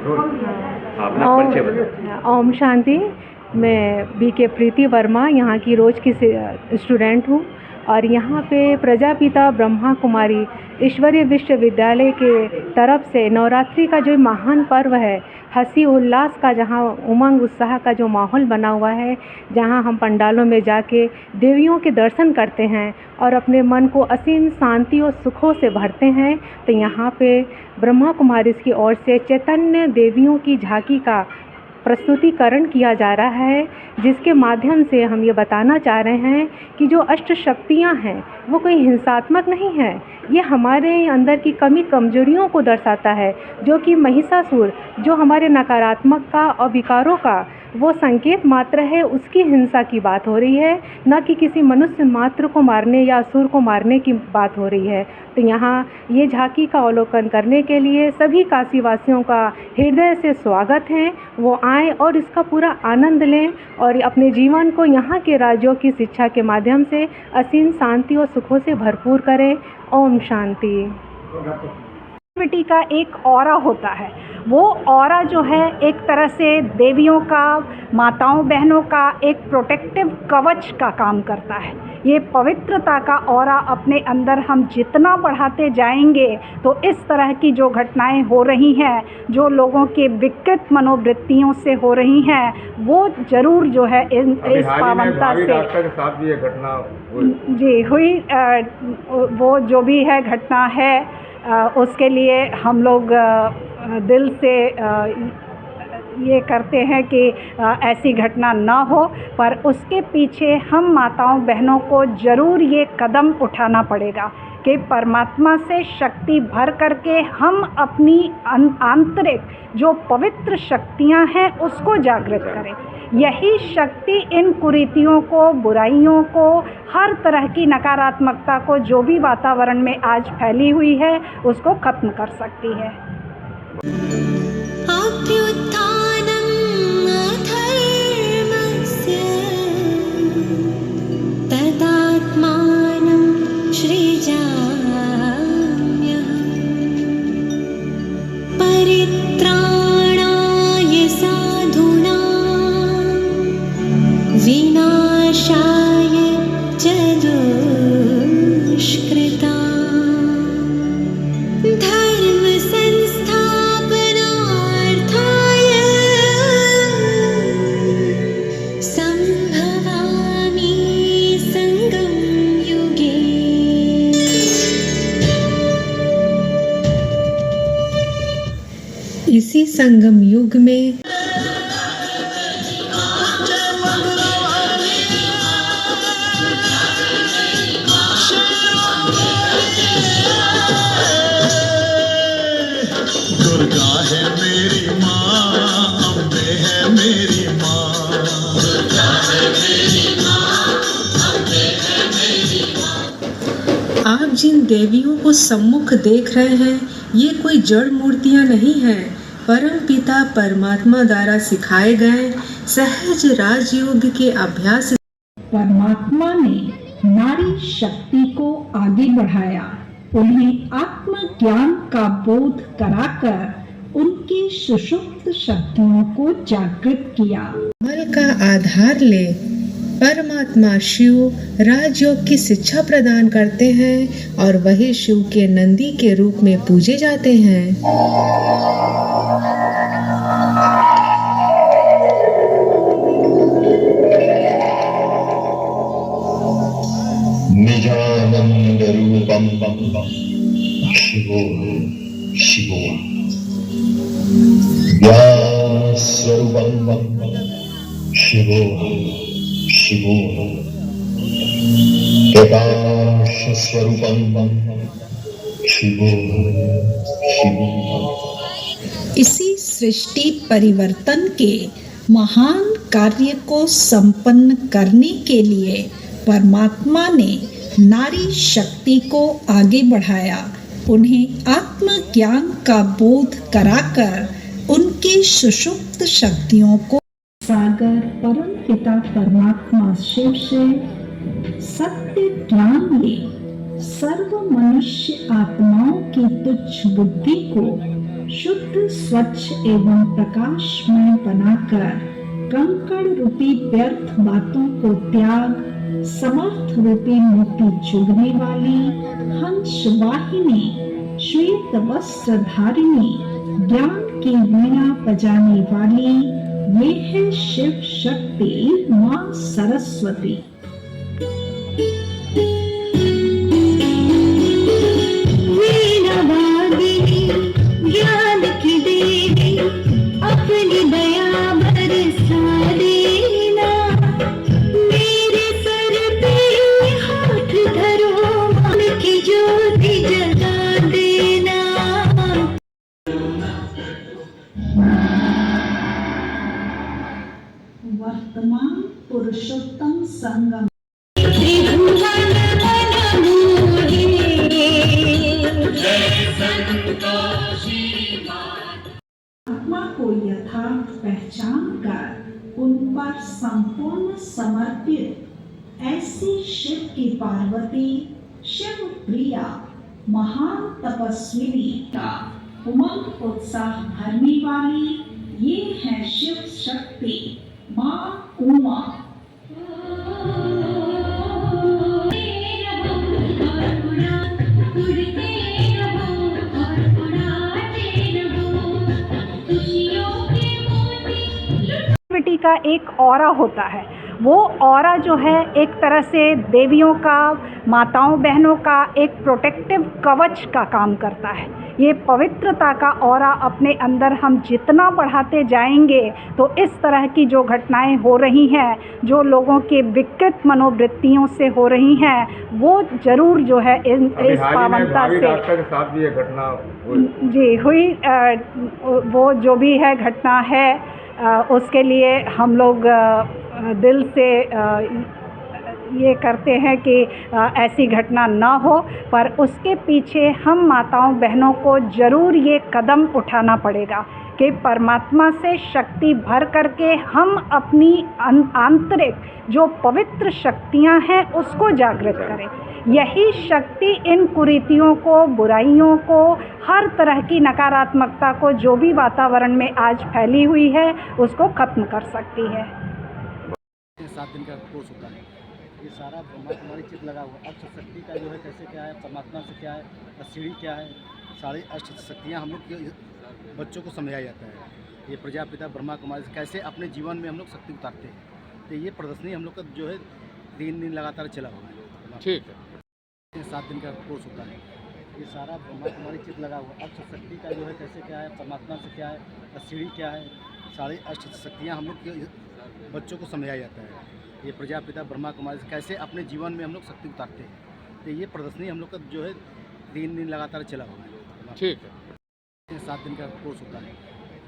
अपना परिचय बताएं। ओम शांति। मैं बीके प्रीति वर्मा यहाँ की रोज की स्टूडेंट हूँ और यहाँ पे प्रजापिता ब्रह्मा कुमारी ईश्वरीय विश्वविद्यालय के तरफ से नवरात्रि का जो महान पर्व है, हंसी उल्लास का, जहाँ उमंग उत्साह का जो माहौल बना हुआ है, जहाँ हम पंडालों में जाके देवियों के दर्शन करते हैं और अपने मन को असीम शांति और सुखों से भरते हैं। तो यहाँ पे ब्रह्मा कुमारी की ओर से चैतन्य देवियों की झांकी का प्रस्तुतिकरण किया जा रहा है, जिसके माध्यम से हम ये बताना चाह रहे हैं कि जो अष्ट शक्तियाँ हैं वो कोई हिंसात्मक नहीं है। ये हमारे अंदर की कमी कमजोरियों को दर्शाता है, जो कि महिषासुर, जो हमारे नकारात्मकता और विकारों का वो संकेत मात्र है, उसकी हिंसा की बात हो रही है, न कि किसी मनुष्य मात्र को मारने या असुर को मारने की बात हो रही है। तो यहाँ ये झांकी का अवलोकन करने के लिए सभी काशीवासियों का हृदय से स्वागत है। वो आएँ और इसका पूरा आनंद लें और अपने जीवन को यहाँ के राज्यों की शिक्षा के माध्यम से असीम शांति और सुखों से भरपूर करें। ओम शांति। एक्टिविटी का एक ऑरा होता है, वो ऑरा जो है एक तरह से देवियों का, माताओं बहनों का एक प्रोटेक्टिव कवच का काम करता है। ये पवित्रता का ऑरा अपने अंदर हम जितना बढ़ाते जाएंगे तो इस तरह की जो घटनाएं हो रही हैं, जो लोगों के विकृत मनोवृत्तियों से हो रही हैं, वो ज़रूर जो है इस पावनता से के साथ भी ये घटना जी हुई। वो जो भी है घटना है, उसके लिए हम लोग दिल से ये करते हैं कि ऐसी घटना ना हो, पर उसके पीछे हम माताओं बहनों को ज़रूर ये कदम उठाना पड़ेगा कि परमात्मा से शक्ति भर करके हम अपनी आंतरिक जो पवित्र शक्तियां हैं उसको जागृत करें। यही शक्ति इन कुरीतियों को, बुराइयों को, हर तरह की नकारात्मकता को, जो भी वातावरण में आज फैली हुई है, उसको खत्म कर सकती है। इसी संगम युग में दुर्गा है मेरी माँ, अम्बे है मेरी माँ, दुर्गा है मेरी माँ, अम्बे है मेरी माँ। आप जिन देवियों को सम्मुख देख रहे हैं, ये कोई जड़ मूर्तियां नहीं हैं, परम पिता परमात्मा द्वारा सिखाए गए सहज राजयोग के अभ्यास। परमात्मा ने नारी शक्ति को आगे बढ़ाया, उन्हें आत्मज्ञान का बोध कराकर उनकी सुषुप्त शक्तियों को जागृत किया। अमल का आधार ले परमात्मा शिव राजयोग की शिक्षा प्रदान करते हैं और वही शिव के नंदी के रूप में पूजे जाते हैं। निजानंद रूपम शिवो शिवो, ज्ञान स्वरूपम शिवो शिवो, प्रकाश स्वरूपम शिवो शिवो। इसी सृष्टि परिवर्तन के महान कार्य को संपन्न करने के लिए परमात्मा ने नारी शक्ति को आगे बढ़ाया, उन्हें आत्मज्ञान का बोध कराकर उनकी सुषुप्त शक्तियों को सागर परम पिता परमात्मा शिव से सत्य ज्ञान ले सर्व मनुष्य आत्माओं की तुच्छ बुद्धि को शुद्ध स्वच्छ एवं प्रकाशमय बनाकर कंकड़ रूपी व्यर्थ बातों को त्याग समर्थ रूपी मोती चुगने वाली हंस वाहिनी श्वेत वस्त्र धारिणी ज्ञान की वीणा बजाने वाली ये है शिव शक्ति माँ सरस्वती। ज्ञान की देवी अपनी दया बरसा देना, मेरे सर पे हाथ धरो मन की ज्योति जगा देना। वर्तमान पुरुषोत्तम संगम आत्मा को यथार्थ पहचान कर उन पर संपूर्ण समर्पित ऐसी शिव की पार्वती शिव प्रिया महान तपस्विनी का उमंग उत्साह भरने वाली ये है शिव शक्ति माँ उमा। का एक ऑरा होता है, वो ऑरा जो है एक तरह से देवियों का माताओं बहनों का एक प्रोटेक्टिव कवच का काम करता है। ये पवित्रता का ऑरा अपने अंदर हम जितना बढ़ाते जाएंगे तो इस तरह की जो घटनाएं हो रही हैं, जो लोगों के विकृत मनोवृत्तियों से हो रही हैं, वो जरूर जो है इस पावनता से डॉक्टर के साथ भी ये घटना जी हुई। वो जो भी है घटना है उसके लिए हम लोग दिल से ये करते हैं कि ऐसी घटना ना हो, पर उसके पीछे हम माताओं बहनों को ज़रूर ये कदम उठाना पड़ेगा कि परमात्मा से शक्ति भर करके हम अपनी आंतरिक जो पवित्र शक्तियां हैं उसको जागृत करें। यही शक्ति इन कुरीतियों को, बुराइयों को, हर तरह की नकारात्मकता को जो भी वातावरण में आज फैली हुई है उसको ख़त्म कर सकती है। 7 दिन का कोर्स होता है, ये सारा ब्रह्मा कुमारी चित लगा हुआ अष्ट शक्ति का जो है कैसे क्या है, परमात्मा से क्या है, सीढ़ी क्या है, सारी अष्ट शक्तियाँ हम लोग बच्चों को समझाया जाता है। ये प्रजापिता ब्रह्मा कुमारी से कैसे अपने जीवन में हम लोग शक्ति उतारते हैं, तो ये प्रदर्शनी हम लोग का जो है 3 दिन लगातार चला हुआ है। ठीक है, 7 दिन का कोर्स होता है, ये सारा ब्रह्मा कुमारी चित लगा हुआ अष्ट शक्ति का जो है कैसे क्या है, परमात्मा से क्या है, सीढ़ी क्या है, सारी अष्ट शक्तियाँ हम लोग बच्चों को समझाया जाता है। ये प्रजापिता ब्रह्मा कुमारी से कैसे अपने जीवन में हम लोग शक्ति उतारते हैं, तो ये प्रदर्शनी हम लोग का जो है 3 दिन लगातार चला हुआ है। ठीक है, 7 दिन का कोर्स होता है,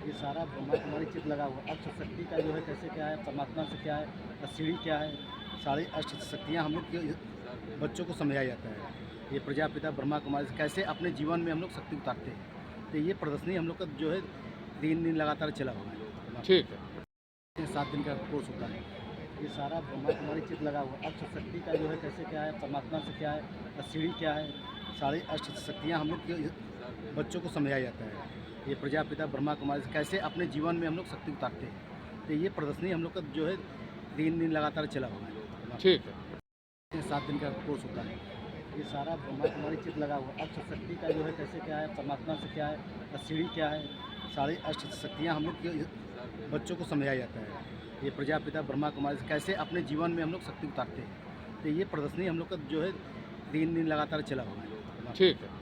ये सारा ब्रह्मा कुमारी चित लगा हुआ अष्ट शक्ति का जो है कैसे क्या है, परमात्मा से क्या है, सीढ़ी क्या है, सारी अष्ट शक्तियाँ हम लोग बच्चों को समझाया जाता है। ये प्रजापिता ब्रह्मा कुमारी से कैसे अपने जीवन में हम लोग शक्ति उतारते हैं, तो ये प्रदर्शनी हम लोग का जो है 3 दिन लगातार चला हुआ है। ठीक है, 7 दिन का कोर्स होता है, ये सारा ब्रह्मा कुमारी चित लगा हुआ अष्ट शक्ति का जो है कैसे क्या है, परमात्मा से क्या है, सीढ़ी क्या है, सारी अष्ट शक्तियाँ हम लोग बच्चों को समझाया जाता है। ये प्रजापिता ब्रह्मा कुमारी से कैसे अपने जीवन में हम लोग शक्ति उतारते हैं, तो ये प्रदर्शनी हम लोग का जो है 3 दिन लगातार चला हुआ है। ठीक है, 7 दिन का कोर्स होता है, ये सारा ब्रह्मा कुमारी चित लगा हुआ अष्ट शक्ति का जो है कैसे क्या है, परमात्मा से क्या है, सीढ़ी क्या है, सारी अष्ट शक्तियाँ हम लोग बच्चों को समझाया जाता है। ये प्रजापिता ब्रह्मा कुमारी से कैसे अपने जीवन में हम लोग शक्ति उतारते हैं, तो ये प्रदर्शनी हम लोग का जो है 3 दिन लगातार चला हुआ है। ठीक है।